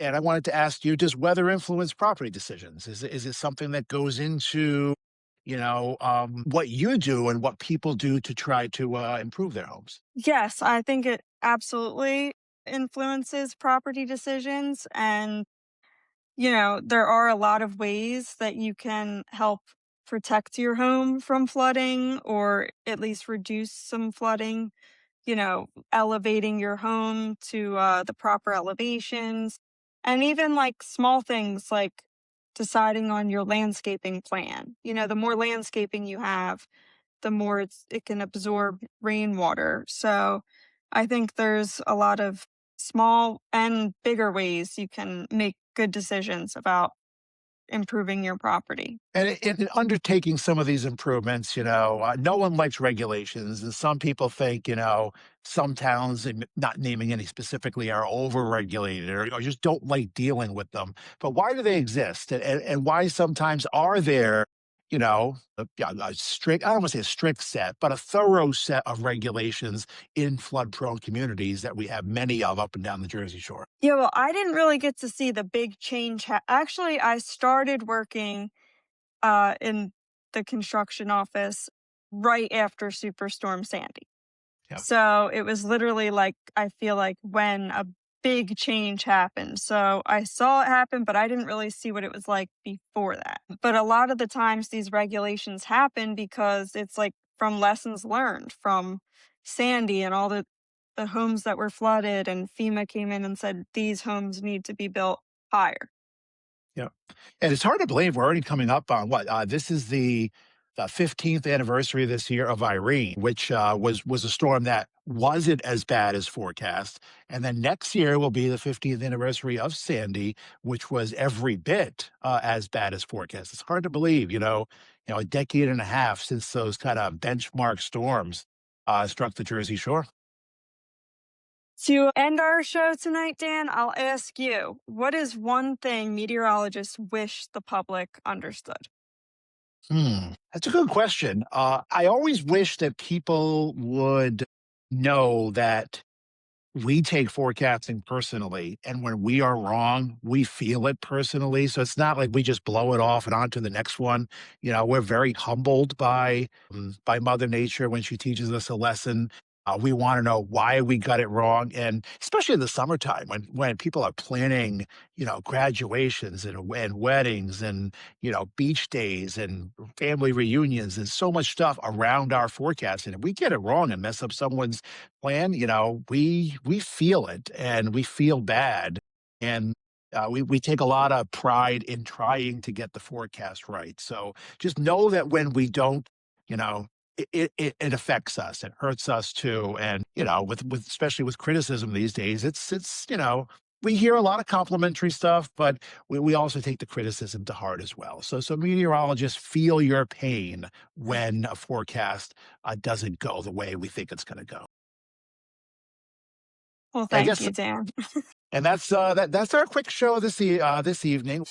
And I wanted to ask you, does weather influence property decisions? Is it something that goes into, what you do and what people do to try to improve their homes? Yes, I think it absolutely influences property decisions. And, there are a lot of ways that you can help protect your home from flooding or at least reduce some flooding, elevating your home to the proper elevations. And even like small things like deciding on your landscaping plan. The more landscaping you have, the more it can absorb rainwater. So I think there's a lot of small and bigger ways you can make good decisions about improving your property. And in undertaking some of these improvements, no one likes regulations, and some people think, some towns, and not naming any specifically, are overregulated or just don't like dealing with them. But why do they exist, and why sometimes are there, yeah, a strict, I don't want to say a strict set, but a thorough set of regulations in flood-prone communities that we have many of up and down the Jersey Shore? Yeah, well, I didn't really get to see the big change. Actually, I started working in the construction office right after Superstorm Sandy. Yeah. So it was literally like, I feel like when a big change happened. So I saw it happen, but I didn't really see what it was like before that. But a lot of the times these regulations happen because it's like from lessons learned from Sandy and all the homes that were flooded, and FEMA came in and said these homes need to be built higher. Yeah. And it's hard to believe we're already coming up on what, this is the 15th anniversary this year of Irene, which was a storm that wasn't as bad as forecast. And then next year will be the 15th anniversary of Sandy, which was every bit as bad as forecast. It's hard to believe, a decade and a half since those kind of benchmark storms struck the Jersey Shore. To end our show tonight, Dan, I'll ask you, what is one thing meteorologists wish the public understood? That's a good question. I always wish that people would know that we take forecasting personally, and when we are wrong, we feel it personally. So it's not like we just blow it off and on to the next one. We're very humbled by Mother Nature when she teaches us a lesson. We want to know why we got it wrong, and especially in the summertime when people are planning, graduations and weddings and beach days and family reunions and so much stuff around our forecasting. If we get it wrong and mess up someone's plan, we feel it and we feel bad. And we take a lot of pride in trying to get the forecast right. So just know that when we don't, you know, it affects us. It hurts us too. And with especially with criticism these days, it's we hear a lot of complimentary stuff, but we also take the criticism to heart as well. So meteorologists feel your pain when a forecast doesn't go the way we think it's going to go. Well, I thank guess, you, Dan. and that's our quick show this evening.